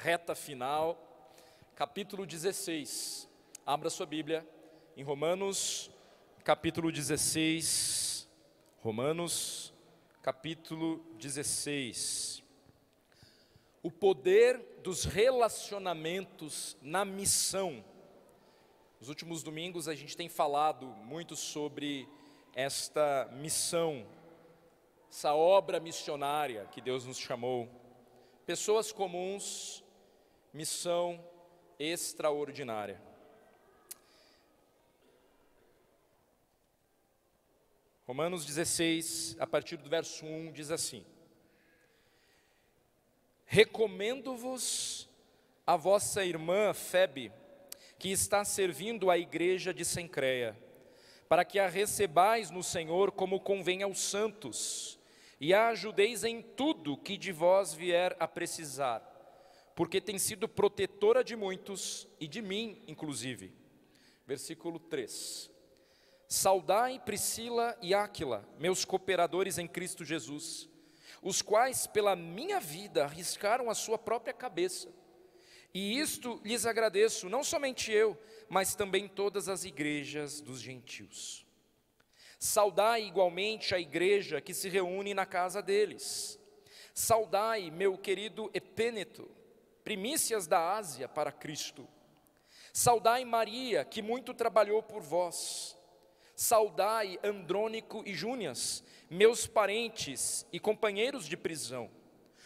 reta final, capítulo 16. Abra sua Bíblia em Romanos, capítulo 16. Romanos, capítulo 16. O poder dos relacionamentos na missão. Nos últimos domingos a gente tem falado muito sobre esta missão, essa obra missionária que Deus nos chamou. Pessoas comuns, missão extraordinária. Romanos 16, a partir do verso 1, diz assim: recomendo-vos a vossa irmã Febe, que está servindo a igreja de Cencreia, para que a recebais no Senhor como convém aos santos, e a ajudeis em tudo que de vós vier a precisar, porque tem sido protetora de muitos, e de mim inclusive. Versículo 3. Saudai Priscila e Áquila, meus cooperadores em Cristo Jesus, os quais pela minha vida arriscaram a sua própria cabeça. E isto lhes agradeço, não somente eu, mas também todas as igrejas dos gentios. Saudai igualmente a igreja que se reúne na casa deles. Saudai meu querido Epêneto, primícias da Ásia para Cristo. Saudai Maria, que muito trabalhou por vós. Saudai Andrônico e Júnias, meus parentes e companheiros de prisão,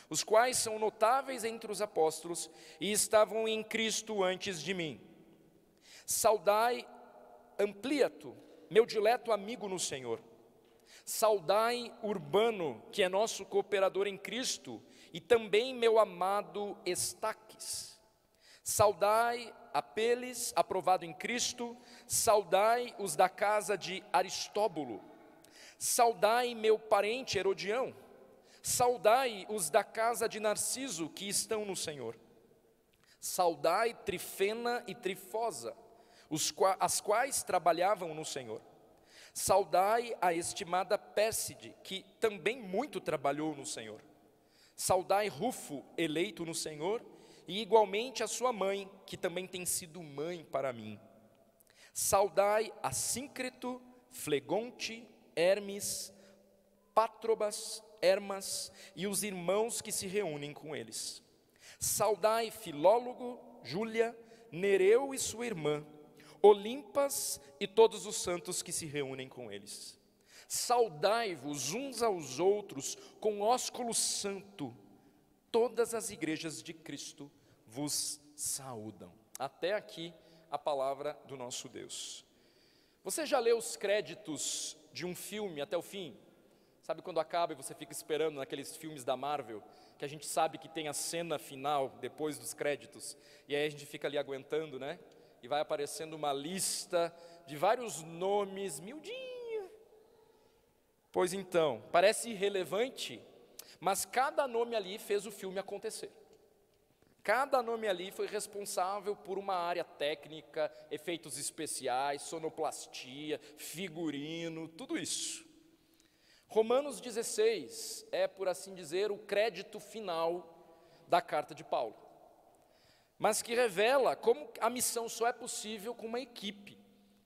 os quais são notáveis entre os apóstolos e estavam em Cristo antes de mim. Saudai Ampliato, meu dileto amigo no Senhor. Saudai Urbano, que é nosso cooperador em Cristo, e também meu amado Estaques. Saudai Apeles, aprovado em Cristo. Saudai os da casa de Aristóbulo. Saudai meu parente Herodião. Saudai os da casa de Narciso, que estão no Senhor. Saudai Trifena e Trifosa, as quais trabalhavam no Senhor. Saudai a estimada Pérside, que também muito trabalhou no Senhor. Saudai Rufo, eleito no Senhor, e igualmente a sua mãe, que também tem sido mãe para mim. Saudai Assíncreto, Flegonte, Hermes, Pátrobas, Hermas e os irmãos que se reúnem com eles. Saudai Filólogo, Júlia, Nereu e sua irmã, Olimpas e todos os santos que se reúnem com eles. Saudai-vos uns aos outros com ósculo santo. Todas as igrejas de Cristo vos saúdam. Até aqui a palavra do nosso Deus. Você já leu os créditos de um filme até o fim? Sabe quando acaba e você fica esperando naqueles filmes da Marvel, que a gente sabe que tem a cena final depois dos créditos, e aí a gente fica ali aguentando, né? E vai aparecendo uma lista de vários nomes, miudinho. Pois então, parece irrelevante, mas cada nome ali fez o filme acontecer. Cada nome ali foi responsável por uma área técnica, efeitos especiais, sonoplastia, figurino, tudo isso. Romanos 16 é, por assim dizer, o crédito final da carta de Paulo, mas que revela como a missão só é possível com uma equipe,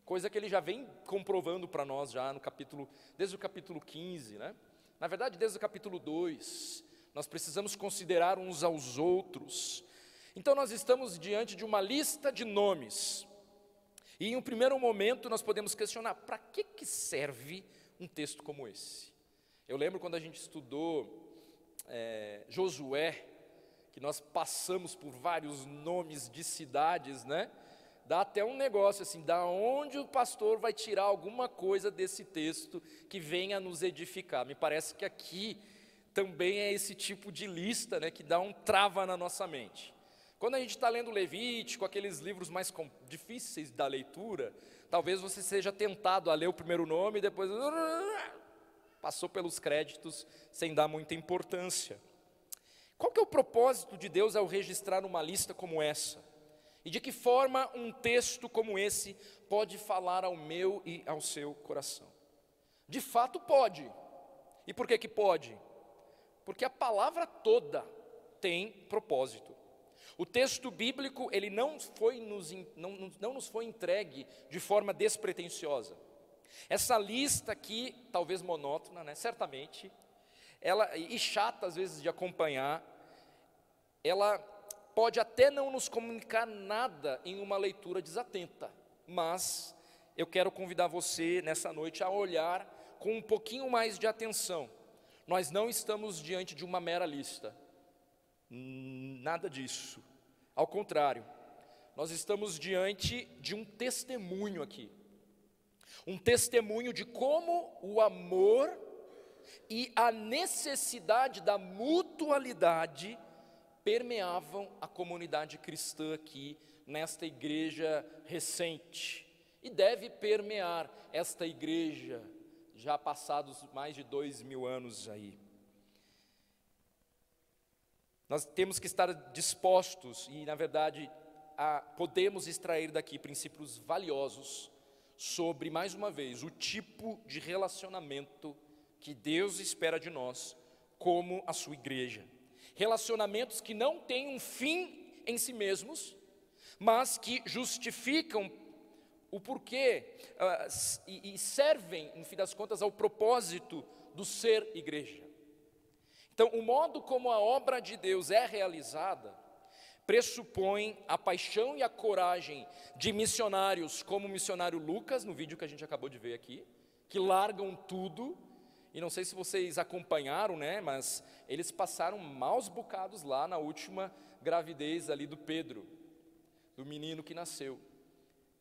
coisa que ele já vem comprovando para nós já no capítulo, desde o capítulo 15, né? Na verdade, desde o capítulo 2, nós precisamos considerar uns aos outros. Então nós estamos diante de uma lista de nomes, e em um primeiro momento nós podemos questionar, para que serve um texto como esse? Eu lembro quando a gente estudou Josué, que nós passamos por vários nomes de cidades, né? Dá até um negócio assim, da onde o pastor vai tirar alguma coisa desse texto que venha nos edificar. Me parece que aqui também é esse tipo de lista, né, que dá um trava na nossa mente. Quando a gente está lendo Levítico, aqueles livros mais difíceis da leitura, talvez você seja tentado a ler o primeiro nome e depois passou pelos créditos sem dar muita importância. Qual que é o propósito de Deus ao registrar uma lista como essa? E de que forma um texto como esse pode falar ao meu e ao seu coração? De fato pode. E por que pode? Porque a palavra toda tem propósito. O texto bíblico, ele não nos foi entregue de forma despretensiosa. Essa lista aqui, talvez monótona, né? Certamente, e chata às vezes de acompanhar, ela pode até não nos comunicar nada em uma leitura desatenta, mas eu quero convidar você nessa noite a olhar com um pouquinho mais de atenção. Nós não estamos diante de uma mera lista, nada disso. Ao contrário, nós estamos diante de um testemunho aqui. Um testemunho de como o amor e a necessidade da mutualidade permeavam a comunidade cristã aqui, nesta igreja recente. E deve permear esta igreja, já passados mais de 2000 anos aí. Nós temos que estar dispostos e, na verdade, podemos extrair daqui princípios valiosos sobre, mais uma vez, o tipo de relacionamento que Deus espera de nós como a sua igreja. Relacionamentos que não têm um fim em si mesmos, mas que justificam o porquê e servem, no fim das contas, ao propósito do ser igreja. Então, o modo como a obra de Deus é realizada pressupõe a paixão e a coragem de missionários como o missionário Lucas, no vídeo que a gente acabou de ver aqui, que largam tudo, e não sei se vocês acompanharam, né, mas eles passaram maus bocados lá na última gravidez ali do Pedro, do menino que nasceu.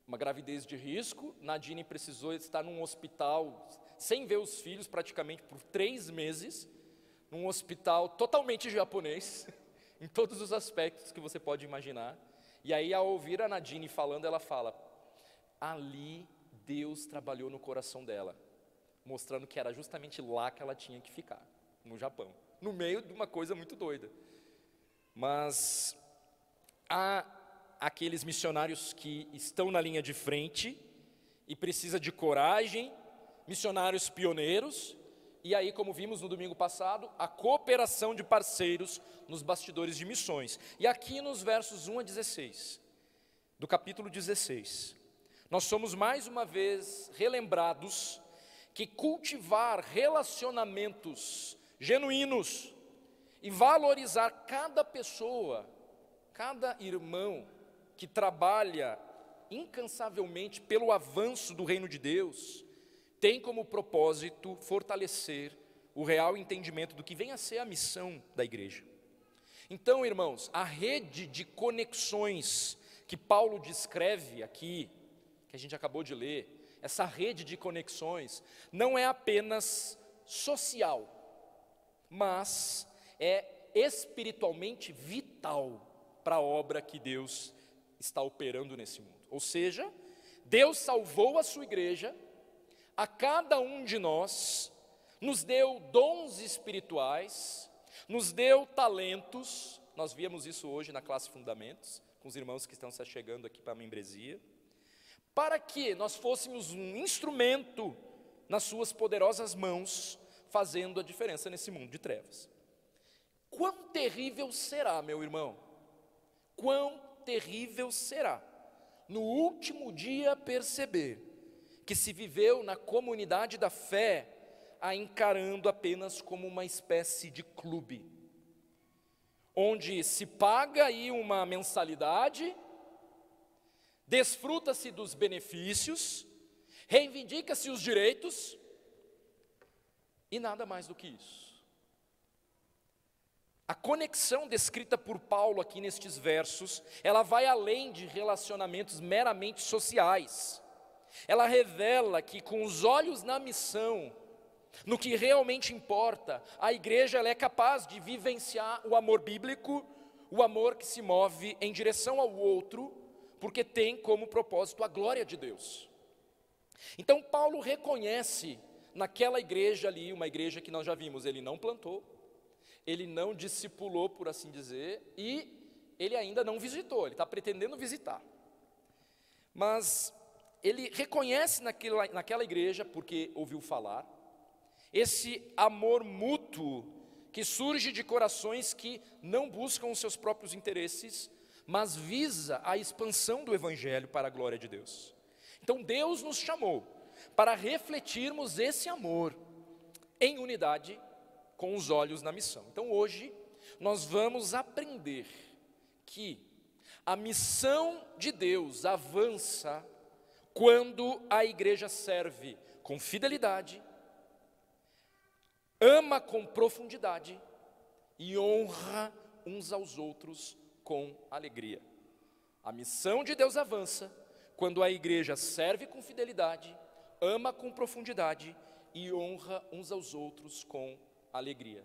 Uma gravidez de risco, Nadine precisou estar num hospital, sem ver os filhos praticamente por 3 meses, num hospital totalmente japonês, em todos os aspectos que você pode imaginar. E aí, ao ouvir a Nadine falando, ela fala, ali Deus trabalhou no coração dela, mostrando que era justamente lá que ela tinha que ficar, no Japão, no meio de uma coisa muito doida. Mas há aqueles missionários que estão na linha de frente e precisa de coragem, missionários pioneiros, e aí, como vimos no domingo passado, a cooperação de parceiros nos bastidores de missões. E aqui nos versos 1 a 16, do capítulo 16, nós somos mais uma vez relembrados que cultivar relacionamentos genuínos e valorizar cada pessoa, cada irmão que trabalha incansavelmente pelo avanço do reino de Deus, tem como propósito fortalecer o real entendimento do que vem a ser a missão da igreja. Então, irmãos, a rede de conexões que Paulo descreve aqui, que a gente acabou de ler, essa rede de conexões não é apenas social, mas é espiritualmente vital para a obra que Deus está operando nesse mundo. Ou seja, Deus salvou a sua igreja, a cada um de nós, nos deu dons espirituais, nos deu talentos, nós víamos isso hoje na classe Fundamentos, com os irmãos que estão se achegando aqui para a membresia, para que nós fôssemos um instrumento nas suas poderosas mãos, fazendo a diferença nesse mundo de trevas. Quão terrível será, meu irmão, quão terrível será, no último dia perceber, que se viveu na comunidade da fé, a encarando apenas como uma espécie de clube, onde se paga aí uma mensalidade, desfruta-se dos benefícios, reivindica-se os direitos, e nada mais do que isso. A conexão descrita por Paulo aqui nestes versos, ela vai além de relacionamentos meramente sociais. Ela revela que com os olhos na missão, no que realmente importa, a igreja ela é capaz de vivenciar o amor bíblico, o amor que se move em direção ao outro, porque tem como propósito a glória de Deus. Então Paulo reconhece naquela igreja ali, uma igreja que nós já vimos, ele não plantou, ele não discipulou, por assim dizer, e ele ainda não visitou, ele está pretendendo visitar. Mas ele reconhece naquela igreja, porque ouviu falar, esse amor mútuo que surge de corações que não buscam os seus próprios interesses, mas visa a expansão do Evangelho para a glória de Deus. Então Deus nos chamou para refletirmos esse amor em unidade com os olhos na missão. Então hoje nós vamos aprender que a missão de Deus avança quando a igreja serve com fidelidade, ama com profundidade e honra uns aos outros com alegria. A missão de Deus avança quando a igreja serve com fidelidade, ama com profundidade e honra uns aos outros com alegria.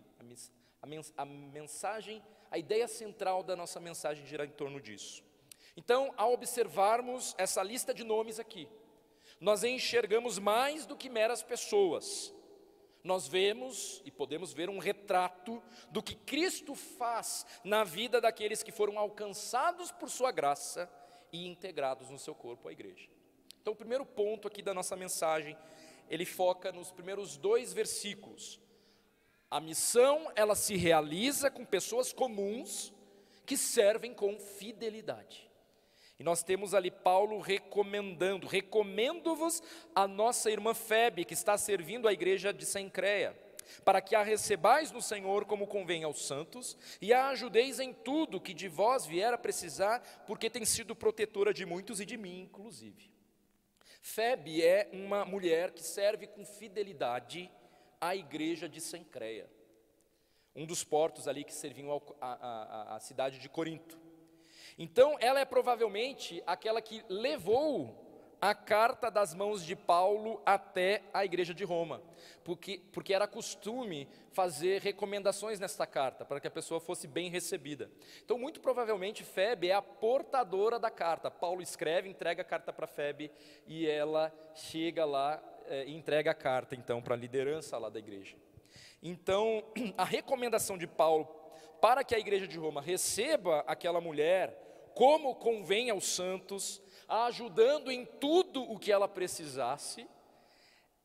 A mensagem, a ideia central da nossa mensagem gira em torno disso. Então, ao observarmos essa lista de nomes aqui, nós enxergamos mais do que meras pessoas. Nós vemos e podemos ver um retrato do que Cristo faz na vida daqueles que foram alcançados por sua graça e integrados no seu corpo, a igreja. Então, o primeiro ponto aqui da nossa mensagem, ele foca nos primeiros 2 versículos. A missão, ela se realiza com pessoas comuns que servem com fidelidade. E nós temos ali Paulo recomendo-vos a nossa irmã Febe, que está servindo a igreja de Cencreia, para que a recebais no Senhor como convém aos santos, e a ajudeis em tudo que de vós vier a precisar, porque tem sido protetora de muitos e de mim inclusive. Febe é uma mulher que serve com fidelidade à igreja de Cencreia, um dos portos ali que serviam à cidade de Corinto. Então, ela é provavelmente aquela que levou a carta das mãos de Paulo até a igreja de Roma, porque era costume fazer recomendações nesta carta, para que a pessoa fosse bem recebida. Então, muito provavelmente, Febe é a portadora da carta. Paulo escreve, entrega a carta para Febe, e ela chega lá e entrega a carta, então, para a liderança lá da igreja. Então, a recomendação de Paulo para que a igreja de Roma receba aquela mulher como convém aos santos, ajudando em tudo o que ela precisasse,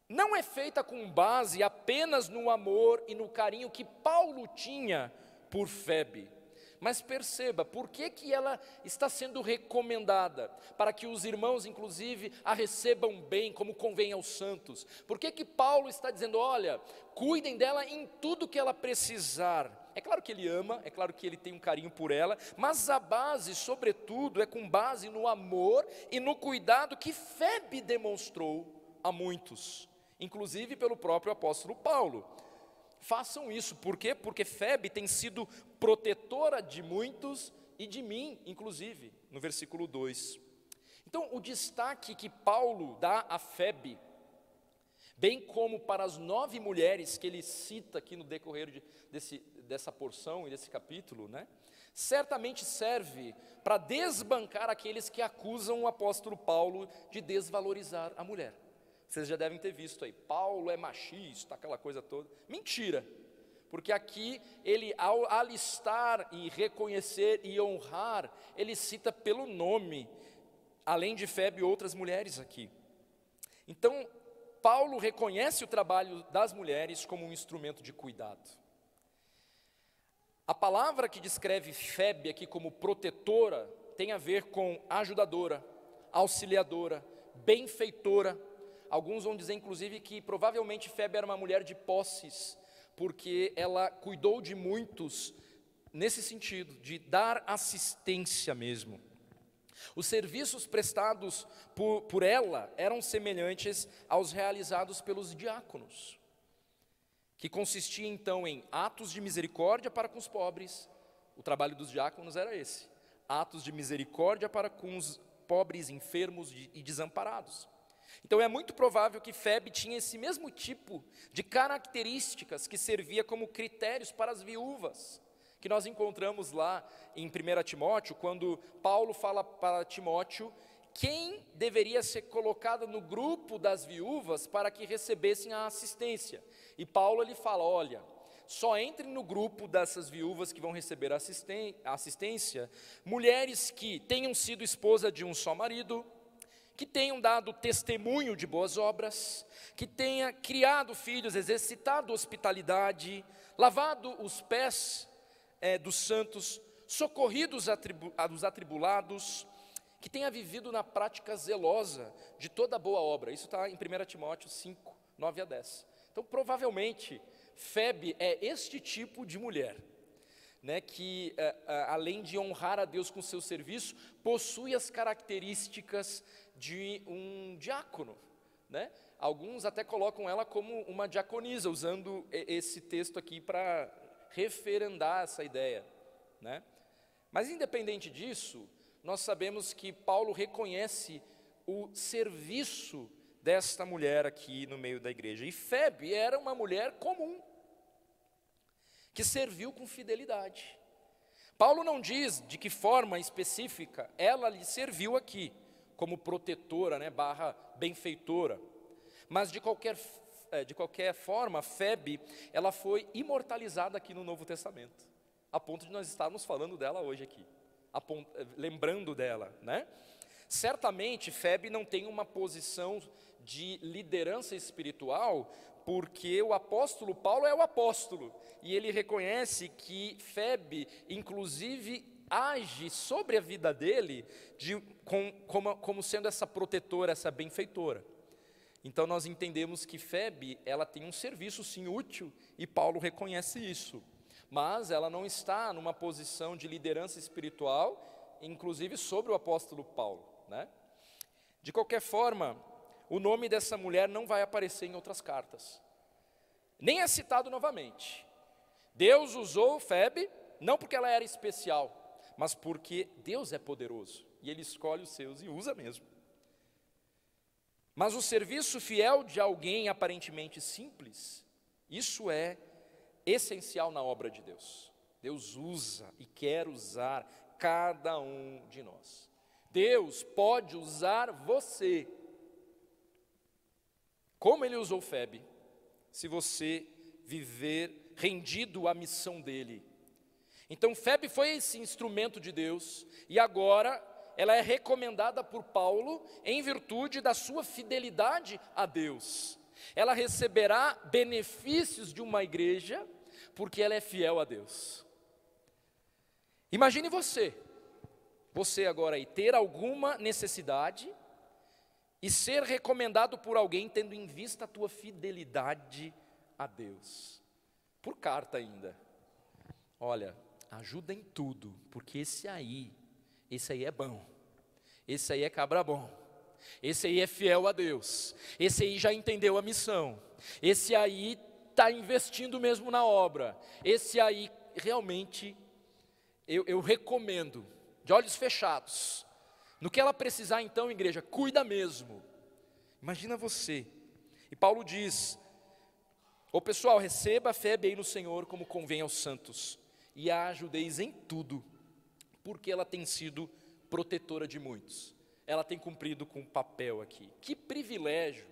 não é feita com base apenas no amor e no carinho que Paulo tinha por Febe. Mas perceba, por que ela está sendo recomendada? Para que os irmãos, inclusive, a recebam bem, como convém aos santos. Por que Paulo está dizendo, olha, cuidem dela em tudo que ela precisar? É claro que ele ama, é claro que ele tem um carinho por ela, mas a base, sobretudo, é com base no amor e no cuidado que Febe demonstrou a muitos, inclusive pelo próprio apóstolo Paulo. Façam isso, por quê? Porque Febe tem sido protetora de muitos e de mim, inclusive, no versículo 2. Então, o destaque que Paulo dá a Febe, bem como para as 9 mulheres que ele cita aqui no decorrer dessa porção e desse capítulo, né, certamente serve para desbancar aqueles que acusam o apóstolo Paulo de desvalorizar a mulher. Vocês já devem ter visto aí, Paulo é machista, aquela coisa toda. Mentira, porque aqui ele, ao alistar e reconhecer e honrar, ele cita pelo nome, além de Febe, outras mulheres aqui. Então, Paulo reconhece o trabalho das mulheres como um instrumento de cuidado. A palavra que descreve Febe aqui como protetora tem a ver com ajudadora, auxiliadora, benfeitora. Alguns vão dizer, inclusive, que provavelmente Febe era uma mulher de posses, porque ela cuidou de muitos nesse sentido, de dar assistência mesmo. Os serviços prestados por ela eram semelhantes aos realizados pelos diáconos, que consistia então em atos de misericórdia para com os pobres. O trabalho dos diáconos era esse, atos de misericórdia para com os pobres, enfermos e desamparados. Então é muito provável que Febe tinha esse mesmo tipo de características que servia como critérios para as viúvas, que nós encontramos lá em 1 Timóteo, quando Paulo fala para Timóteo quem deveria ser colocado no grupo das viúvas para que recebessem a assistência. E Paulo ele fala, olha, só entre no grupo dessas viúvas que vão receber a assistência, mulheres que tenham sido esposa de um só marido, que tenham dado testemunho de boas obras, que tenha criado filhos, exercitado hospitalidade, lavado os pés dos santos, socorrido os atribulados, que tenha vivido na prática zelosa de toda boa obra. Isso está em 1 Timóteo 5, 9 a 10. Então, provavelmente, Febe é este tipo de mulher, né, que, além de honrar a Deus com seu serviço, possui as características de um diácono, né? Alguns até colocam ela como uma diaconisa, usando esse texto aqui para referendar essa ideia, né? Mas, independente disso, nós sabemos que Paulo reconhece o serviço desta mulher aqui no meio da igreja. E Febe era uma mulher comum, que serviu com fidelidade. Paulo não diz de que forma específica ela lhe serviu aqui, como protetora, né, barra benfeitora. Mas de qualquer forma, Febe, ela foi imortalizada aqui no Novo Testamento, a ponto de nós estarmos falando dela hoje aqui, lembrando dela, né? Certamente, Febe não tem uma posição de liderança espiritual, porque o apóstolo Paulo é o apóstolo, e ele reconhece que Febe, inclusive, age sobre a vida dele como sendo essa protetora, essa benfeitora. Então nós entendemos que Febe, ela tem um serviço sim útil, e Paulo reconhece isso, mas ela não está numa posição de liderança espiritual, inclusive sobre o apóstolo Paulo, né? De qualquer forma, o nome dessa mulher não vai aparecer em outras cartas, nem é citado novamente. Deus usou Febe, não porque ela era especial, mas porque Deus é poderoso, e Ele escolhe os seus e usa mesmo. Mas o serviço fiel de alguém aparentemente simples, isso é essencial na obra de Deus. Deus usa e quer usar cada um de nós. Deus pode usar você, como Ele usou Febe, se você viver rendido à missão dEle. Então Febe foi esse instrumento de Deus, e agora ela é recomendada por Paulo em virtude da sua fidelidade a Deus. Ela receberá benefícios de uma igreja, porque ela é fiel a Deus. Imagine você agora aí, ter alguma necessidade e ser recomendado por alguém tendo em vista a tua fidelidade a Deus, por carta ainda. Olha, ajuda em tudo, porque esse aí é bom, esse aí é cabra bom, esse aí é fiel a Deus, esse aí já entendeu a missão, esse aí está investindo mesmo na obra, esse aí realmente eu recomendo, de olhos fechados. No que ela precisar então, igreja, cuida mesmo. Imagina você. E Paulo diz: ô pessoal, receba a fé bem no Senhor como convém aos santos, e a ajudeis em tudo, porque ela tem sido protetora de muitos. Ela tem cumprido com o papel aqui. Que privilégio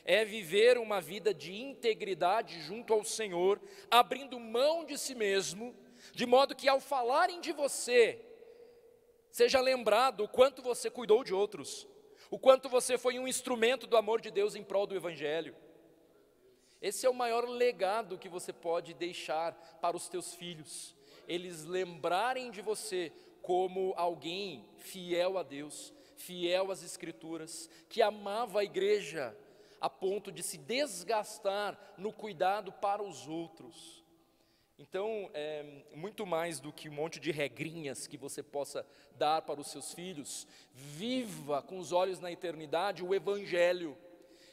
é viver uma vida de integridade junto ao Senhor, abrindo mão de si mesmo, de modo que ao falarem de você, seja lembrado o quanto você cuidou de outros, o quanto você foi um instrumento do amor de Deus em prol do Evangelho. Esse é o maior legado que você pode deixar para os teus filhos, eles lembrarem de você como alguém fiel a Deus, fiel às Escrituras, que amava a igreja a ponto de se desgastar no cuidado para os outros. Então, muito mais do que um monte de regrinhas que você possa dar para os seus filhos, viva com os olhos na eternidade o Evangelho.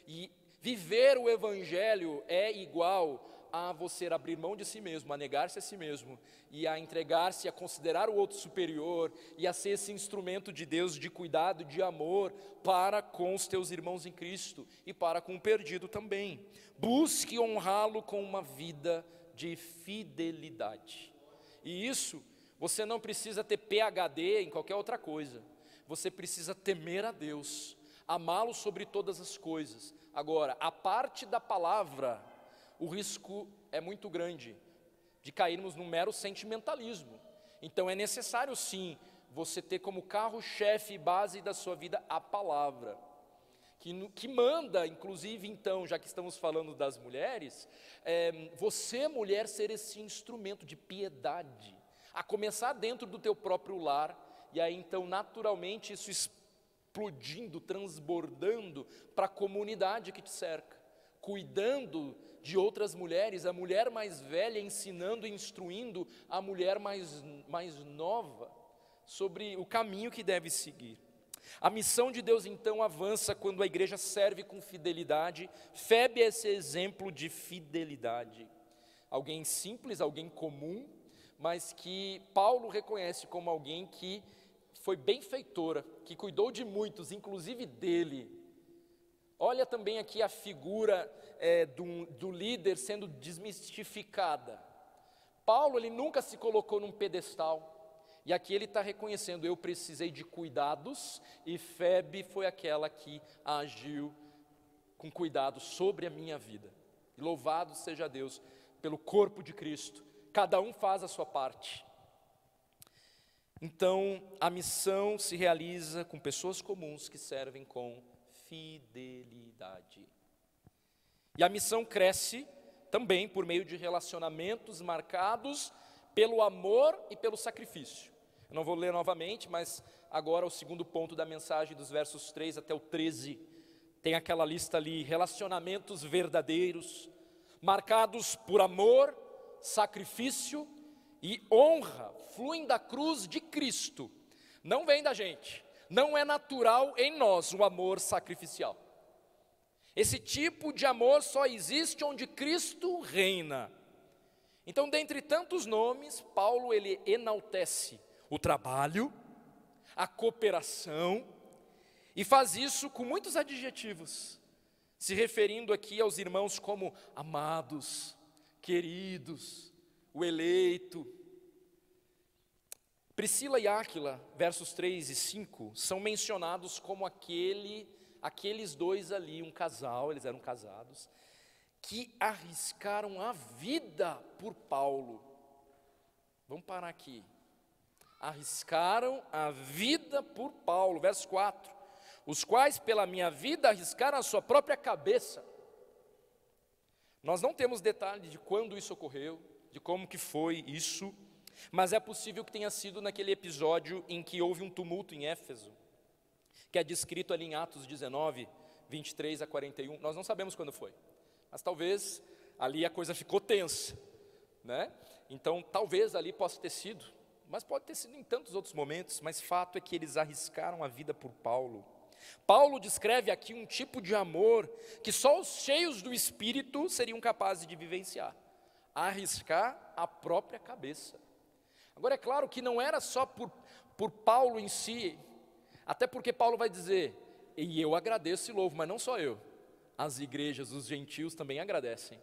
E viver o Evangelho é igual a você abrir mão de si mesmo, a negar-se a si mesmo, e a entregar-se, a considerar o outro superior, e a ser esse instrumento de Deus de cuidado, de amor, para com os teus irmãos em Cristo, e para com o perdido também. Busque honrá-lo com uma vida de fidelidade. E isso, você não precisa ter PhD em qualquer outra coisa. Você precisa temer a Deus, amá-lo sobre todas as coisas. Agora, a parte da palavra, o risco é muito grande de cairmos num mero sentimentalismo. Então é necessário sim, você ter como carro-chefe e base da sua vida a palavra. que manda, inclusive então, já que estamos falando das mulheres, você, mulher, ser esse instrumento de piedade, a começar dentro do teu próprio lar, e aí então naturalmente isso explodindo, transbordando para a comunidade que te cerca, cuidando de outras mulheres, a mulher mais velha ensinando e instruindo a mulher mais nova sobre o caminho que deve seguir. A missão de Deus então avança quando a igreja serve com fidelidade. Febe é esse exemplo de fidelidade. Alguém simples, alguém comum, mas que Paulo reconhece como alguém que foi benfeitora, que cuidou de muitos, inclusive dele. Olha também aqui a figura do líder sendo desmistificada. Paulo, ele nunca se colocou num pedestal, e aqui ele está reconhecendo, eu precisei de cuidados, e Febe foi aquela que agiu com cuidado sobre a minha vida. E louvado seja Deus pelo corpo de Cristo, cada um faz a sua parte. Então, a missão se realiza com pessoas comuns que servem com fidelidade. E a missão cresce também por meio de relacionamentos marcados pelo amor e pelo sacrifício. Eu não vou ler novamente, mas agora o segundo ponto da mensagem, dos versos 3 até o 13, tem aquela lista ali, relacionamentos verdadeiros, marcados por amor, sacrifício e honra, fluem da cruz de Cristo, não vem da gente. Não é natural em nós o amor sacrificial. Esse tipo de amor só existe onde Cristo reina. Então, dentre tantos nomes, Paulo ele enaltece o trabalho, a cooperação, e faz isso com muitos adjetivos, se referindo aqui aos irmãos como amados, queridos, o eleito. Priscila e Áquila, versos 3 e 5, são mencionados como aqueles dois ali, um casal, eles eram casados, que arriscaram a vida por Paulo. Vamos parar aqui. Arriscaram a vida por Paulo, verso 4. Os quais pela minha vida arriscaram a sua própria cabeça. Nós não temos detalhe de quando isso ocorreu, de como que foi isso, mas é possível que tenha sido naquele episódio em que houve um tumulto em Éfeso, que é descrito ali em Atos 19, 23 a 41, nós não sabemos quando foi, mas talvez ali a coisa ficou tensa, né? Então talvez ali possa ter sido, mas pode ter sido em tantos outros momentos, mas fato é que eles arriscaram a vida por Paulo. Paulo descreve aqui um tipo de amor que só os cheios do Espírito seriam capazes de vivenciar, arriscar a própria cabeça. Agora é claro que não era só por Paulo em si, até porque Paulo vai dizer, e eu agradeço e louvo, mas não só eu, as igrejas, os gentios também agradecem,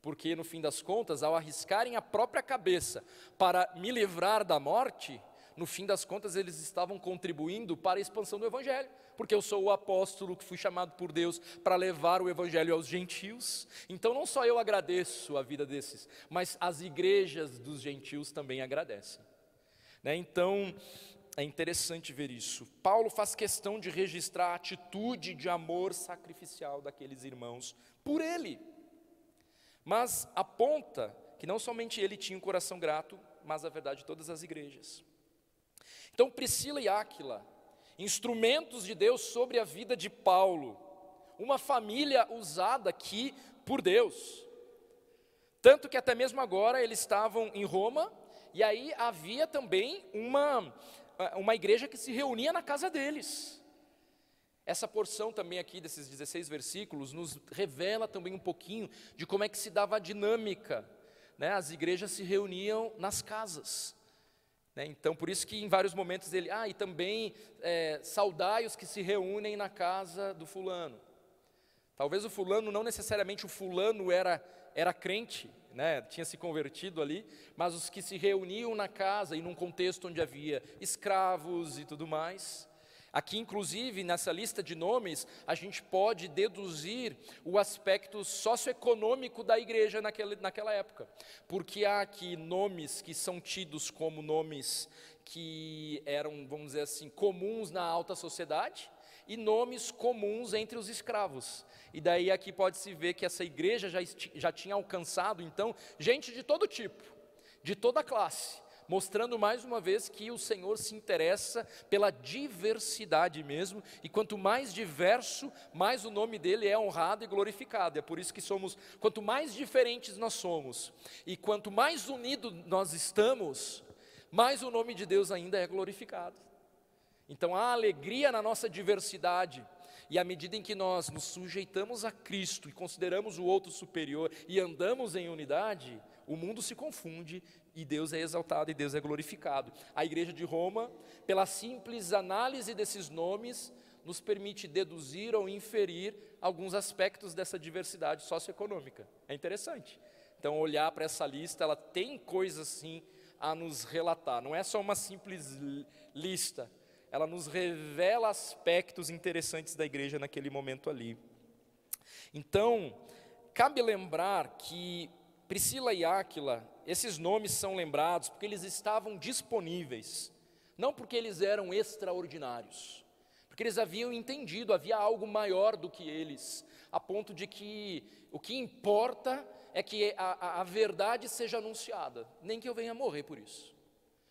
porque no fim das contas, ao arriscarem a própria cabeça para me livrar da morte, no fim das contas eles estavam contribuindo para a expansão do Evangelho, porque eu sou o apóstolo que fui chamado por Deus para levar o Evangelho aos gentios. Então não só eu agradeço a vida desses, mas as igrejas dos gentios também agradecem, né? Então é interessante ver isso. Paulo faz questão de registrar a atitude de amor sacrificial daqueles irmãos por ele, mas aponta que não somente ele tinha um coração grato, mas a verdade todas as igrejas. Então Priscila e Áquila, instrumentos de Deus sobre a vida de Paulo, uma família usada aqui por Deus, tanto que até mesmo agora eles estavam em Roma, e aí havia também uma igreja que se reunia na casa deles. Essa porção também aqui desses 16 versículos nos revela também um pouquinho de como é que se dava a dinâmica, né? As igrejas se reuniam nas casas, né? Então por isso que em vários momentos ele, e também saudai os que se reúnem na casa do fulano. Talvez o fulano, não necessariamente o fulano era crente, né? Tinha se convertido ali, mas os que se reuniam na casa e num contexto onde havia escravos e tudo mais. Aqui, inclusive, nessa lista de nomes, a gente pode deduzir o aspecto socioeconômico da igreja naquela época, porque há aqui nomes que são tidos como nomes que eram, vamos dizer assim, comuns na alta sociedade, e nomes comuns entre os escravos. E daí aqui pode-se ver que essa igreja já tinha alcançado, então, gente de todo tipo, de toda classe, mostrando mais uma vez que o Senhor se interessa pela diversidade mesmo, e quanto mais diverso, mais o nome dele é honrado e glorificado. É por isso que quanto mais diferentes nós somos, e quanto mais unidos nós estamos, mais o nome de Deus ainda é glorificado. Então há alegria na nossa diversidade, e à medida em que nós nos sujeitamos a Cristo e consideramos o outro superior e andamos em unidade, o mundo se confunde e Deus é exaltado e Deus é glorificado. A igreja de Roma, pela simples análise desses nomes, nos permite deduzir ou inferir alguns aspectos dessa diversidade socioeconômica. É interessante. Então olhar para essa lista, ela tem coisas sim a nos relatar, não é só uma simples lista, ela nos revela aspectos interessantes da igreja naquele momento ali. Então, cabe lembrar que Priscila e Áquila, esses nomes são lembrados porque eles estavam disponíveis, não porque eles eram extraordinários, porque eles haviam entendido, havia algo maior do que eles, a ponto de que o que importa é que a verdade seja anunciada, nem que eu venha morrer por isso.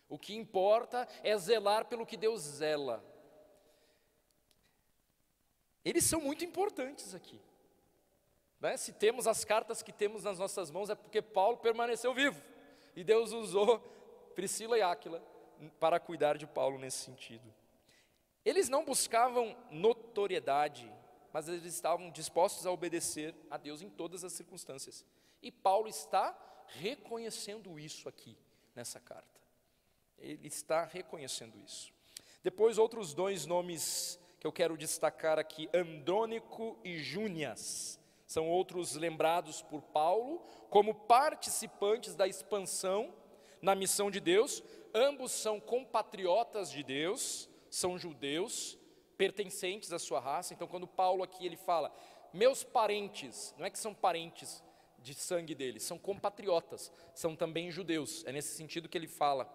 O que importa é zelar pelo que Deus zela. Eles são muito importantes aqui. Né? Se temos as cartas que temos nas nossas mãos, é porque Paulo permaneceu vivo. E Deus usou Priscila e Áquila para cuidar de Paulo nesse sentido. Eles não buscavam notoriedade, mas eles estavam dispostos a obedecer a Deus em todas as circunstâncias. E Paulo está reconhecendo isso aqui, nessa carta. Ele está reconhecendo isso. Depois, outros dois nomes que eu quero destacar aqui, Andrônico e Júnias, são outros lembrados por Paulo como participantes da expansão na missão de Deus. Ambos são compatriotas de Deus, são judeus, pertencentes à sua raça. Então, quando Paulo aqui ele fala, meus parentes, não é que são parentes de sangue deles, são compatriotas, são também judeus. É nesse sentido que ele fala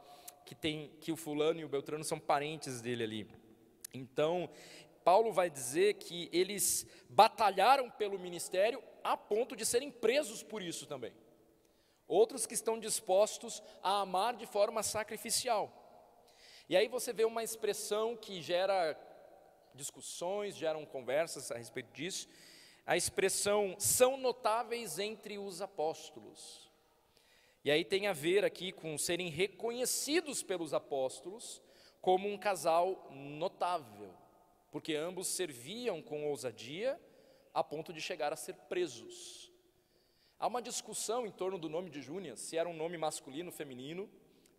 que o fulano e o beltrano são parentes dele ali. Então, Paulo vai dizer que eles batalharam pelo ministério a ponto de serem presos por isso também. Outros que estão dispostos a amar de forma sacrificial. E aí você vê uma expressão que gera discussões, geram conversas a respeito disso. A expressão, são notáveis entre os apóstolos. E aí tem a ver aqui com serem reconhecidos pelos apóstolos como um casal notável, porque ambos serviam com ousadia a ponto de chegar a ser presos. Há uma discussão em torno do nome de Júnias, se era um nome masculino ou feminino,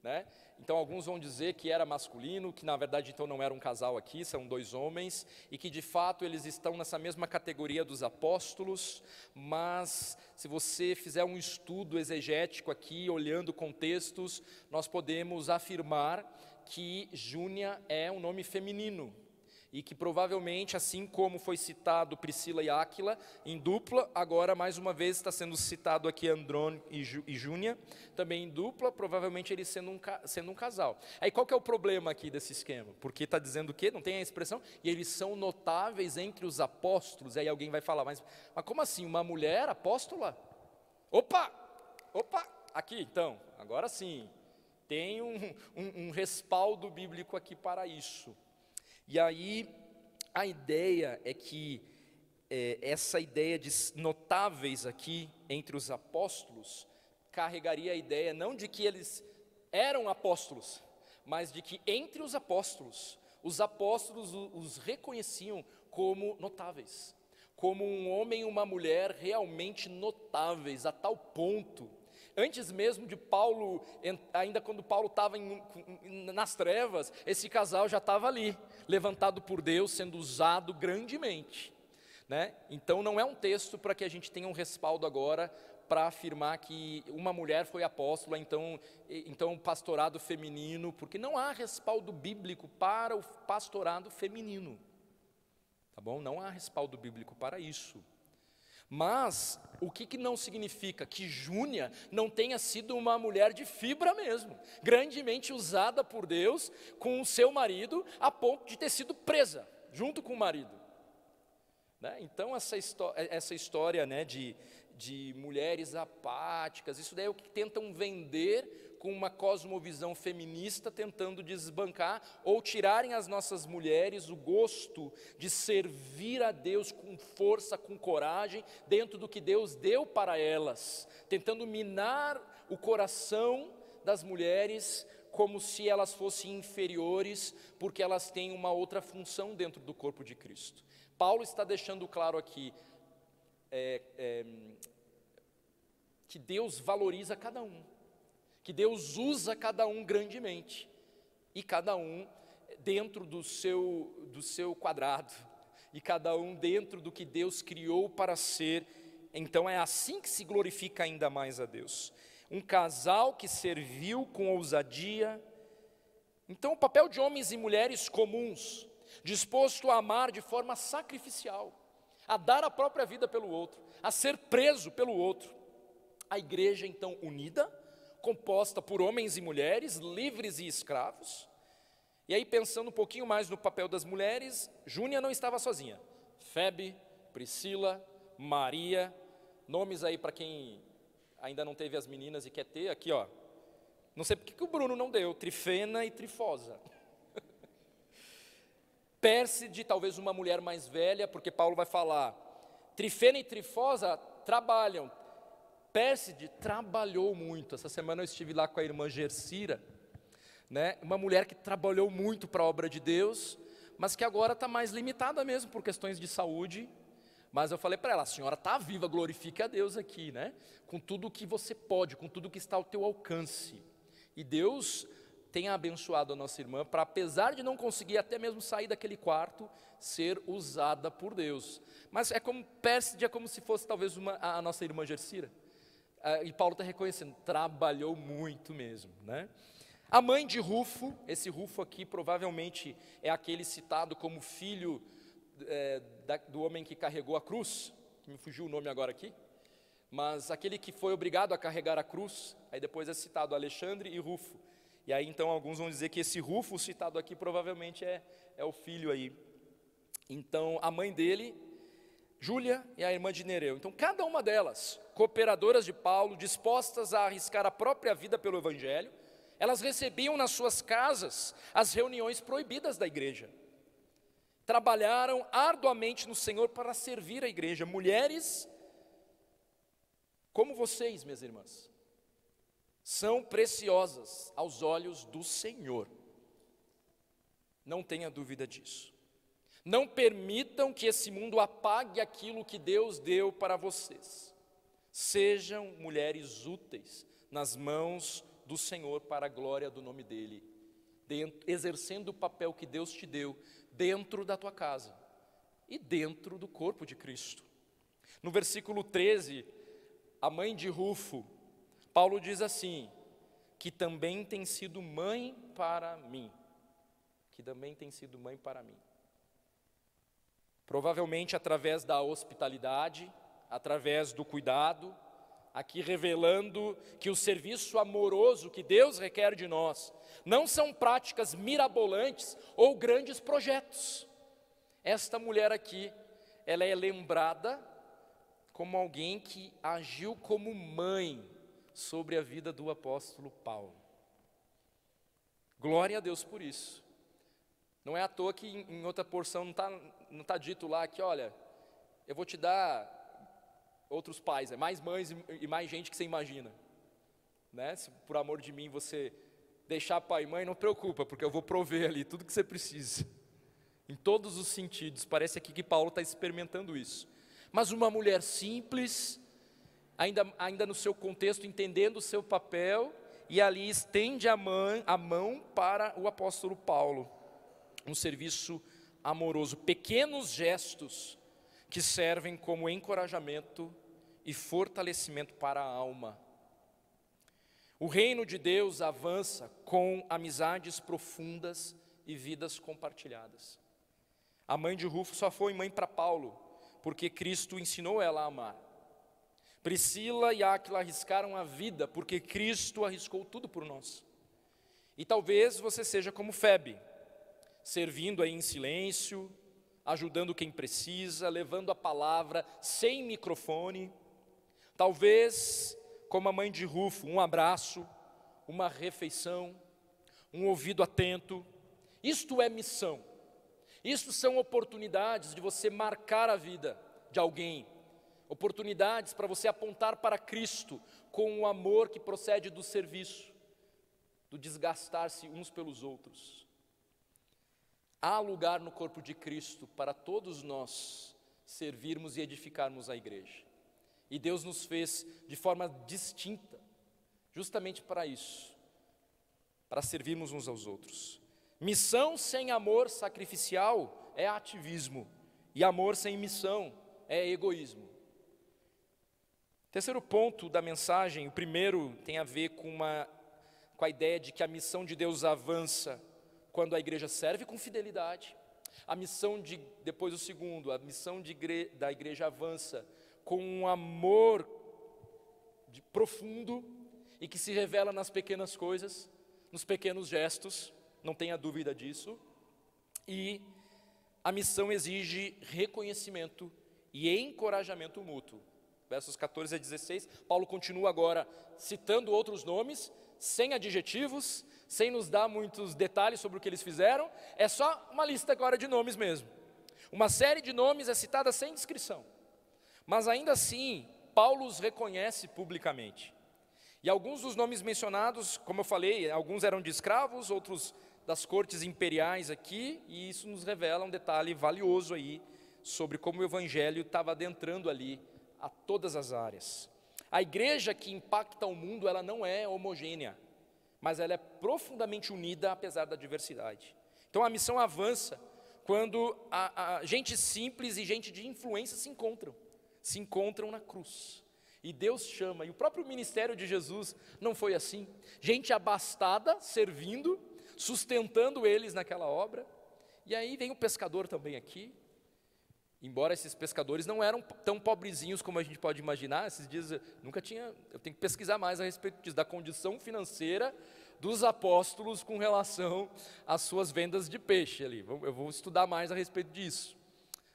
né? Então alguns vão dizer que era masculino, que na verdade então não era um casal aqui, são dois homens, e que de fato eles estão nessa mesma categoria dos apóstolos, mas se você fizer um estudo exegético aqui, olhando contextos, nós podemos afirmar que Júnia é um nome feminino, e que provavelmente, assim como foi citado Priscila e Áquila, em dupla, agora mais uma vez está sendo citado aqui Andrônico e Júnia, também em dupla, provavelmente eles sendo um casal. Aí qual que é o problema aqui desse esquema? Porque está dizendo o quê? Não tem a expressão, e eles são notáveis entre os apóstolos, aí alguém vai falar, mas como assim, uma mulher apóstola? Opa, aqui então, agora sim, tem um respaldo bíblico aqui para isso. E aí, a ideia é que essa ideia de notáveis aqui entre os apóstolos, carregaria a ideia não de que eles eram apóstolos, mas de que entre os apóstolos os reconheciam como notáveis, como um homem e uma mulher realmente notáveis, a tal ponto. Antes mesmo de Paulo, ainda quando Paulo estava nas trevas, esse casal já estava ali, levantado por Deus, sendo usado grandemente, né? Então não é um texto para que a gente tenha um respaldo agora para afirmar que uma mulher foi apóstola, então pastorado feminino, porque não há respaldo bíblico para o pastorado feminino, tá bom? Não há respaldo bíblico para isso. Mas o que não significa que Júnia não tenha sido uma mulher de fibra mesmo, grandemente usada por Deus com o seu marido a ponto de ter sido presa. junto com o marido. Né? Então essa história, né, de mulheres apáticas, isso daí é o que tentam vender com uma cosmovisão feminista, tentando desbancar ou tirarem as nossas mulheres o gosto de servir a Deus com força, com coragem, dentro do que Deus deu para elas, tentando minar o coração das mulheres como se elas fossem inferiores, porque elas têm uma outra função dentro do corpo de Cristo. Paulo está deixando claro aqui que Deus valoriza cada um, que Deus usa cada um grandemente, e cada um dentro do seu quadrado, e cada um dentro do que Deus criou para ser. Então é assim que se glorifica ainda mais a Deus. Um casal que serviu com ousadia. Então o papel de homens e mulheres comuns, disposto a amar de forma sacrificial, a dar a própria vida pelo outro, a ser preso pelo outro. A igreja então unida, composta por homens e mulheres, livres e escravos. E aí, pensando um pouquinho mais no papel das mulheres, Júnia não estava sozinha. Febe, Priscila, Maria, nomes aí para quem ainda não teve as meninas e quer ter, aqui ó, não sei porque que o Bruno não deu, Trifena e Trifosa. Pérside, talvez uma mulher mais velha, porque Paulo vai falar, Trifena e Trifosa trabalham, Pérside trabalhou muito. Essa semana eu estive lá com a irmã Gersira, né? Uma mulher que trabalhou muito para a obra de Deus, mas que agora está mais limitada mesmo por questões de saúde. Mas eu falei para ela, a senhora está viva, glorifique a Deus aqui, né? Com tudo o que você pode, com tudo que está ao teu alcance. E Deus tem abençoado a nossa irmã para, apesar de não conseguir até mesmo sair daquele quarto, ser usada por Deus. Mas é como Pérside, é como se fosse talvez a nossa irmã Gersira. E Paulo está reconhecendo, trabalhou muito mesmo, né? A mãe de Rufo, esse Rufo aqui provavelmente é aquele citado como filho do homem que carregou a cruz, que me fugiu o nome agora aqui, mas aquele que foi obrigado a carregar a cruz, aí depois é citado Alexandre e Rufo, e aí então alguns vão dizer que esse Rufo citado aqui provavelmente é o filho aí. Então a mãe dele, Júlia, e a irmã de Nereu. Então cada uma delas, cooperadoras de Paulo, dispostas a arriscar a própria vida pelo Evangelho, elas recebiam nas suas casas as reuniões proibidas da igreja. Trabalharam arduamente no Senhor para servir a igreja. Mulheres como vocês, minhas irmãs, são preciosas aos olhos do Senhor. Não tenha dúvida disso. Não permitam que esse mundo apague aquilo que Deus deu para vocês. Sejam mulheres úteis nas mãos do Senhor para a glória do nome dEle, exercendo o papel que Deus te deu dentro da tua casa e dentro do corpo de Cristo. No versículo 13, a mãe de Rufo, Paulo diz assim, que também tem sido mãe para mim, que também tem sido mãe para mim. Provavelmente através da hospitalidade, através do cuidado, aqui revelando que o serviço amoroso que Deus requer de nós, não são práticas mirabolantes ou grandes projetos. Esta mulher aqui, ela é lembrada como alguém que agiu como mãe sobre a vida do apóstolo Paulo. Glória a Deus por isso. Não é à toa que em outra porção não tá dito lá que, olha, eu vou te dar outros pais, mais mães e mais gente que você imagina, né? Se por amor de mim você deixar pai e mãe, não preocupa, porque eu vou prover ali tudo que você precisa, em todos os sentidos. Parece aqui que Paulo está experimentando isso. Mas uma mulher simples, ainda no seu contexto, entendendo o seu papel, e ali estende a mão para o apóstolo Paulo, um serviço amoroso, pequenos gestos que servem como encorajamento e fortalecimento para a alma. O reino de Deus avança com amizades profundas e vidas compartilhadas. A mãe de Rufo só foi mãe para Paulo, porque Cristo ensinou ela a amar. Priscila e Áquila arriscaram a vida, porque Cristo arriscou tudo por nós. E talvez você seja como Febe, servindo aí em silêncio, ajudando quem precisa, levando a palavra sem microfone. Talvez, como a mãe de Rufo, um abraço, uma refeição, um ouvido atento. Isto é missão. Isto são oportunidades de você marcar a vida de alguém. Oportunidades para você apontar para Cristo com o amor que procede do serviço, do desgastar-se uns pelos outros. Há lugar no corpo de Cristo para todos nós servirmos e edificarmos a igreja. E Deus nos fez de forma distinta, justamente para isso, para servirmos uns aos outros. Missão sem amor sacrificial é ativismo, e amor sem missão é egoísmo. Terceiro ponto da mensagem, o primeiro tem a ver com a ideia de que a missão de Deus avança quando a igreja serve com fidelidade. Depois o segundo, a missão da igreja avança com um amor profundo e que se revela nas pequenas coisas, nos pequenos gestos, não tenha dúvida disso. E a missão exige reconhecimento e encorajamento mútuo. Versos 14 a 16, Paulo continua agora citando outros nomes, sem adjetivos, sem nos dar muitos detalhes sobre o que eles fizeram, é só uma lista agora de nomes mesmo. Uma série de nomes é citada sem descrição, mas ainda assim, Paulo os reconhece publicamente. E alguns dos nomes mencionados, como eu falei, alguns eram de escravos, outros das cortes imperiais aqui, e isso nos revela um detalhe valioso aí, sobre como o evangelho estava adentrando ali a todas as áreas. A igreja que impacta o mundo, ela não é homogênea, mas ela é profundamente unida apesar da diversidade. Então a missão avança quando a gente simples e gente de influência se encontram na cruz. E Deus chama, e o próprio ministério de Jesus não foi assim. Gente abastada, servindo, sustentando eles naquela obra. E aí vem o pescador também aqui. Embora esses pescadores não eram tão pobrezinhos como a gente pode imaginar, esses dias eu tenho que pesquisar mais a respeito disso, da condição financeira dos apóstolos com relação às suas vendas de peixe ali. Eu vou estudar mais a respeito disso.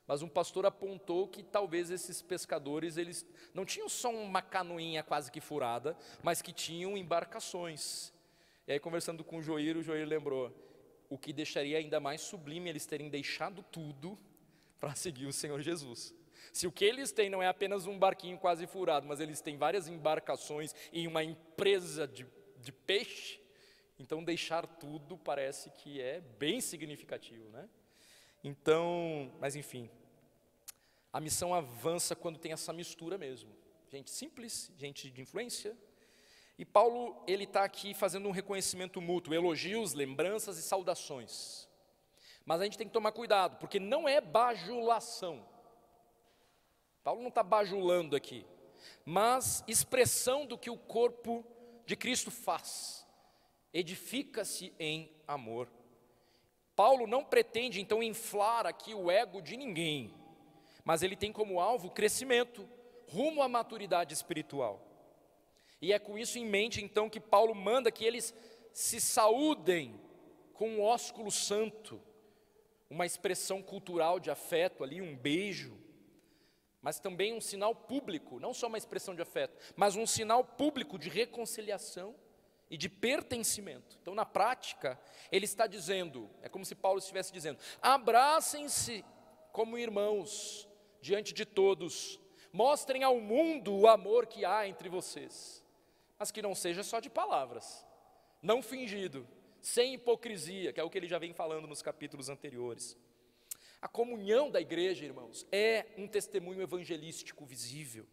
Mas um pastor apontou que talvez esses pescadores, eles não tinham só uma canoinha quase que furada, mas que tinham embarcações. E aí, conversando com o Joir lembrou, o que deixaria ainda mais sublime eles terem deixado tudo para seguir o Senhor Jesus. Se o que eles têm não é apenas um barquinho quase furado, mas eles têm várias embarcações em uma empresa de peixe, então deixar tudo parece que é bem significativo, né? Então, mas enfim, a missão avança quando tem essa mistura mesmo. Gente simples, gente de influência. E Paulo, ele está aqui fazendo um reconhecimento mútuo, elogios, lembranças e saudações. Mas a gente tem que tomar cuidado, porque não é bajulação. Paulo não está bajulando aqui, mas expressão do que o corpo de Cristo faz. Edifica-se em amor. Paulo não pretende, então, inflar aqui o ego de ninguém, mas ele tem como alvo o crescimento, rumo à maturidade espiritual. E é com isso em mente, então, que Paulo manda que eles se saúdem com um ósculo santo, uma expressão cultural de afeto ali, um beijo, mas também um sinal público, não só uma expressão de afeto, mas um sinal público de reconciliação e de pertencimento. Então, na prática, ele está dizendo, é como se Paulo estivesse dizendo, abracem-se como irmãos diante de todos, mostrem ao mundo o amor que há entre vocês, mas que não seja só de palavras, não fingido, sem hipocrisia, que é o que ele já vem falando nos capítulos anteriores. A comunhão da igreja, irmãos, é um testemunho evangelístico visível.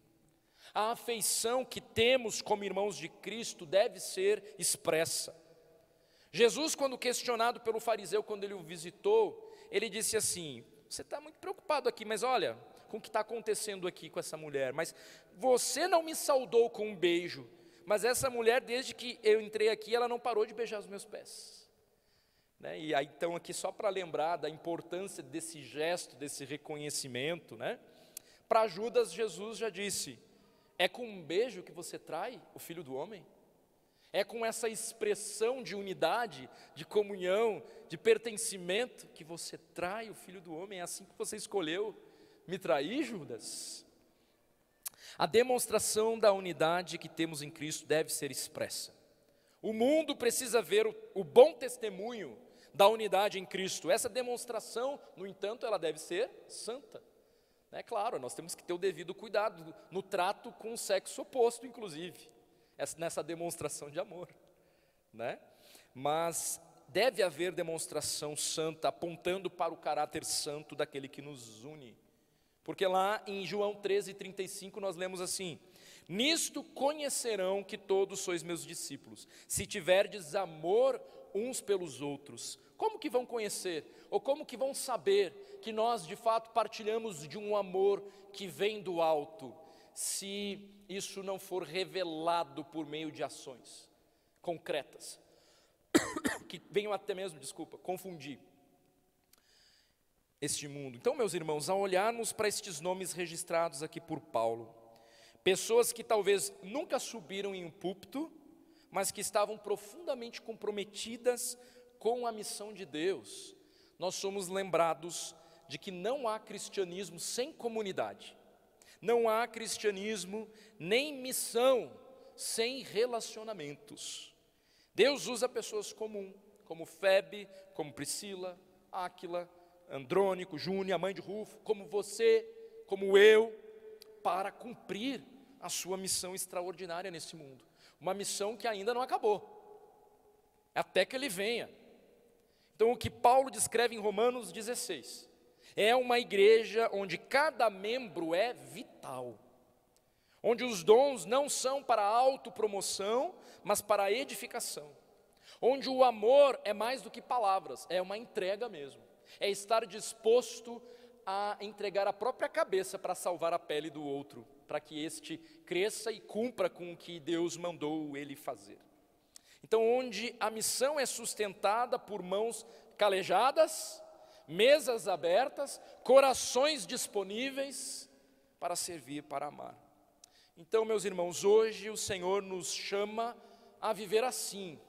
A afeição que temos como irmãos de Cristo deve ser expressa. Jesus, quando questionado pelo fariseu, quando ele o visitou, ele disse assim, você está muito preocupado aqui, mas olha, com o que está acontecendo aqui com essa mulher, mas você não me saudou com um beijo, mas essa mulher, desde que eu entrei aqui, ela não parou de beijar os meus pés. Né? E aí, então, aqui só para lembrar da importância desse gesto, desse reconhecimento, né? Para Judas, Jesus já disse, é com um beijo que você trai o Filho do Homem? É com essa expressão de unidade, de comunhão, de pertencimento que você trai o Filho do Homem. É assim que você escolheu me trair, Judas? A demonstração da unidade que temos em Cristo deve ser expressa. O mundo precisa ver o bom testemunho da unidade em Cristo. Essa demonstração, no entanto, ela deve ser santa. É claro, nós temos que ter o devido cuidado no trato com o sexo oposto, inclusive, nessa demonstração de amor, né? Mas deve haver demonstração santa, apontando para o caráter santo daquele que nos une. Porque lá em João 13:35 nós lemos assim: nisto conhecerão que todos sois meus discípulos, se tiverdes amor uns pelos outros. Como que vão conhecer? Ou como que vão saber que nós de fato partilhamos de um amor que vem do alto, se isso não for revelado por meio de ações concretas, que venham até mesmo, confundir este mundo? Então, meus irmãos, ao olharmos para estes nomes registrados aqui por Paulo, pessoas que talvez nunca subiram em um púlpito, mas que estavam profundamente comprometidas com a missão de Deus, nós somos lembrados de que não há cristianismo sem comunidade, não há cristianismo nem missão sem relacionamentos. Deus usa pessoas comuns, como Febe, como Priscila, Áquila, Andrônico, Júnior, a mãe de Rufo, como você, como eu, para cumprir a sua missão extraordinária nesse mundo. Uma missão que ainda não acabou, até que ele venha. Então, o que Paulo descreve em Romanos 16, é uma igreja onde cada membro é vital, onde os dons não são para autopromoção, mas para a edificação, onde o amor é mais do que palavras, é uma entrega mesmo, é estar disposto a entregar a própria cabeça para salvar a pele do outro, para que este cresça e cumpra com o que Deus mandou ele fazer. Então, onde a missão é sustentada por mãos calejadas, mesas abertas, corações disponíveis para servir, para amar. Então, meus irmãos, hoje o Senhor nos chama a viver assim,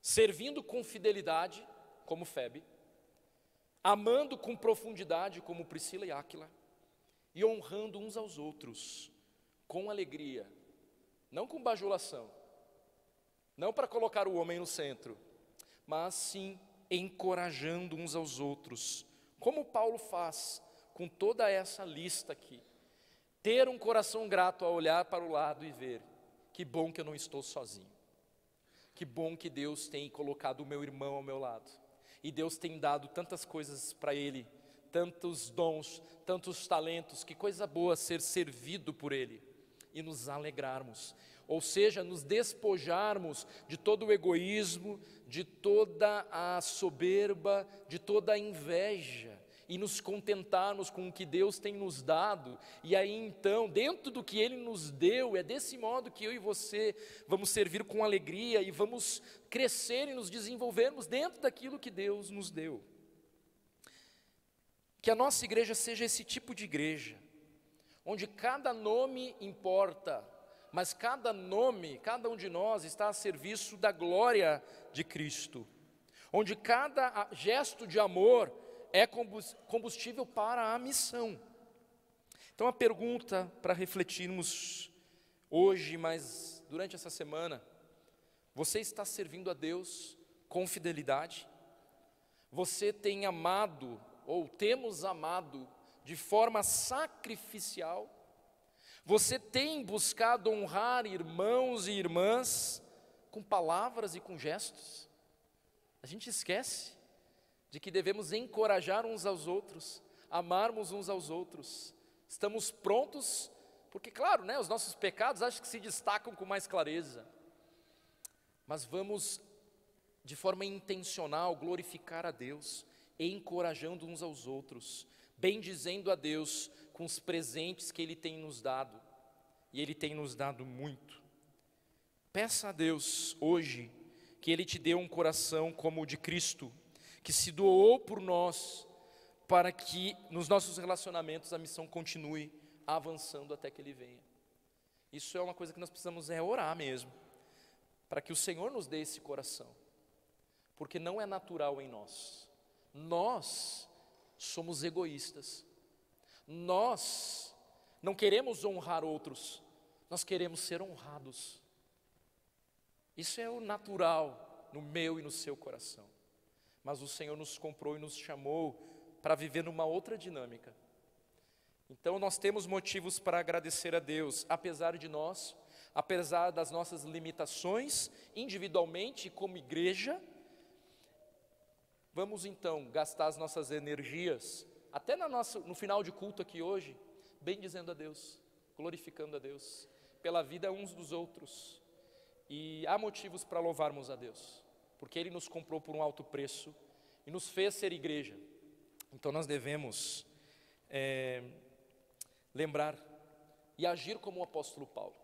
servindo com fidelidade, como Febe, amando com profundidade, como Priscila e Áquila, e honrando uns aos outros, com alegria, não com bajulação, não para colocar o homem no centro, mas sim encorajando uns aos outros, como Paulo faz com toda essa lista aqui. Ter um coração grato a olhar para o lado e ver, que bom que eu não estou sozinho, que bom que Deus tem colocado o meu irmão ao meu lado, e Deus tem dado tantas coisas para ele, tantos dons, tantos talentos, que coisa boa ser servido por ele, e nos alegrarmos, ou seja, nos despojarmos de todo o egoísmo, de toda a soberba, de toda a inveja, e nos contentarmos com o que Deus tem nos dado, e aí então, dentro do que Ele nos deu, é desse modo que eu e você vamos servir com alegria, e vamos crescer e nos desenvolvermos dentro daquilo que Deus nos deu. Que a nossa igreja seja esse tipo de igreja, onde cada nome importa, mas cada nome, cada um de nós está a serviço da glória de Cristo, onde cada gesto de amor é combustível para a missão. Então a pergunta para refletirmos hoje, mas durante essa semana: você está servindo a Deus com fidelidade? Você tem amado, ou temos amado, de forma sacrificial? Você tem buscado honrar irmãos e irmãs com palavras e com gestos? A gente esquece de que devemos encorajar uns aos outros, amarmos uns aos outros. Estamos prontos, porque claro, né, os nossos pecados acho que se destacam com mais clareza, mas vamos de forma intencional glorificar a Deus, encorajando uns aos outros, bendizendo a Deus com os presentes que Ele tem nos dado, e Ele tem nos dado muito. Peça a Deus hoje que Ele te dê um coração como o de Cristo, que se doou por nós, para que nos nossos relacionamentos a missão continue avançando até que Ele venha. Isso é uma coisa que nós precisamos orar mesmo. para que o Senhor nos dê esse coração, porque não é natural em nós. Nós somos egoístas, nós não queremos honrar outros, nós queremos ser honrados. Isso é o natural no meu e no seu coração. Mas o Senhor nos comprou e nos chamou para viver numa outra dinâmica. Então nós temos motivos para agradecer a Deus, apesar de nós, apesar das nossas limitações, individualmente como igreja. Vamos então gastar as nossas energias, até no final de culto aqui hoje, bendizendo a Deus, glorificando a Deus, pela vida uns dos outros. E há motivos para louvarmos a Deus, porque Ele nos comprou por um alto preço e nos fez ser igreja. Então nós devemos lembrar e agir como o apóstolo Paulo,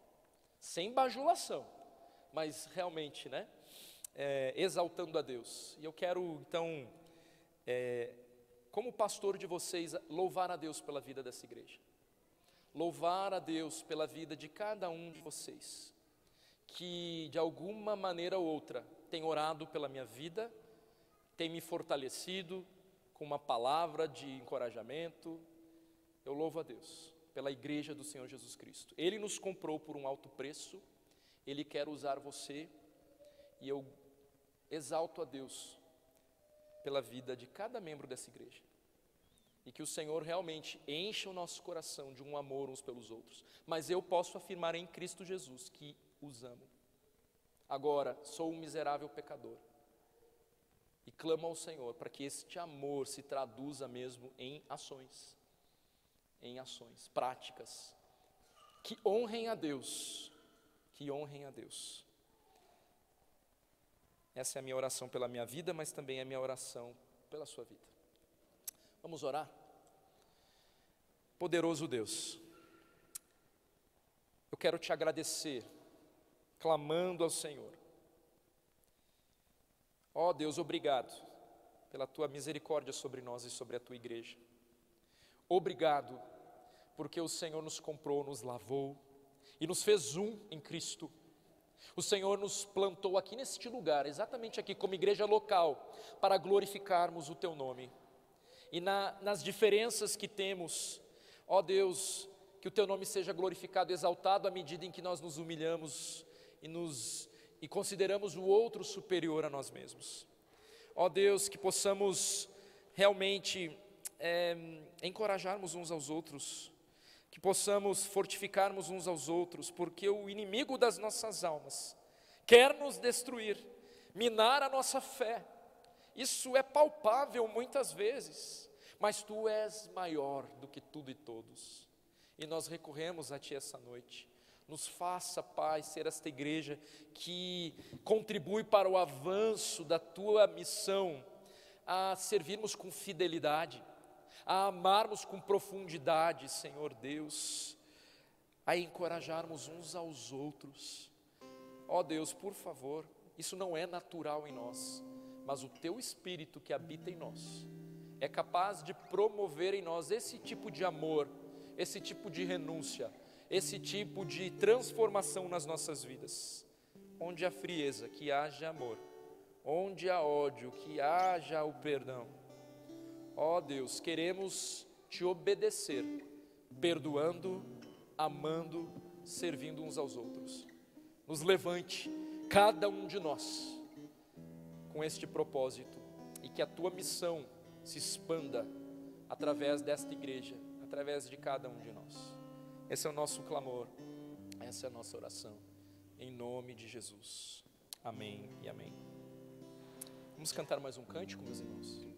sem bajulação, mas realmente, exaltando a Deus. E eu quero então, como pastor de vocês, louvar a Deus pela vida dessa igreja, louvar a Deus pela vida de cada um de vocês, que de alguma maneira ou outra tem orado pela minha vida, tem me fortalecido com uma palavra de encorajamento. Eu louvo a Deus pela igreja do Senhor Jesus Cristo. Ele nos comprou por um alto preço, Ele quer usar você, e eu exalto a Deus pela vida de cada membro dessa igreja. E que o Senhor realmente encha o nosso coração de um amor uns pelos outros. Mas eu posso afirmar em Cristo Jesus que os amo. Agora, sou um miserável pecador. E clamo ao Senhor para que este amor se traduza mesmo em ações práticas, que honrem a Deus, Essa é a minha oração pela minha vida, mas também é a minha oração pela sua vida. Vamos orar? Poderoso Deus, eu quero te agradecer, clamando ao Senhor. Ó Deus, obrigado pela tua misericórdia sobre nós e sobre a tua igreja. Obrigado porque o Senhor nos comprou, nos lavou e nos fez um em Cristo. O Senhor nos plantou aqui neste lugar, exatamente aqui como igreja local, para glorificarmos o teu nome. E nas diferenças que temos, ó Deus, que o teu nome seja glorificado, exaltado à medida em que nós nos humilhamos e consideramos o outro superior a nós mesmos. Ó Deus, que possamos realmente encorajarmos uns aos outros, que possamos fortificarmos uns aos outros, porque o inimigo das nossas almas quer nos destruir, minar a nossa fé. Isso é palpável muitas vezes, mas tu és maior do que tudo e todos, e nós recorremos a ti essa noite. Nos faça, Pai, ser esta igreja que contribui para o avanço da tua missão, a servirmos com fidelidade, a amarmos com profundidade, Senhor Deus, a encorajarmos uns aos outros. Ó Deus, por favor, isso não é natural em nós, mas o teu Espírito que habita em nós é capaz de promover em nós esse tipo de amor, esse tipo de renúncia, esse tipo de transformação nas nossas vidas. Onde há frieza, que haja amor. Onde há ódio, que haja o perdão. Ó Deus, queremos te obedecer, perdoando, amando, servindo uns aos outros. Nos levante, cada um de nós, com este propósito, e que a tua missão se expanda através desta igreja, através de cada um de nós. Esse é o nosso clamor, essa é a nossa oração, em nome de Jesus. Amém e amém. Vamos cantar mais um cântico, meus irmãos?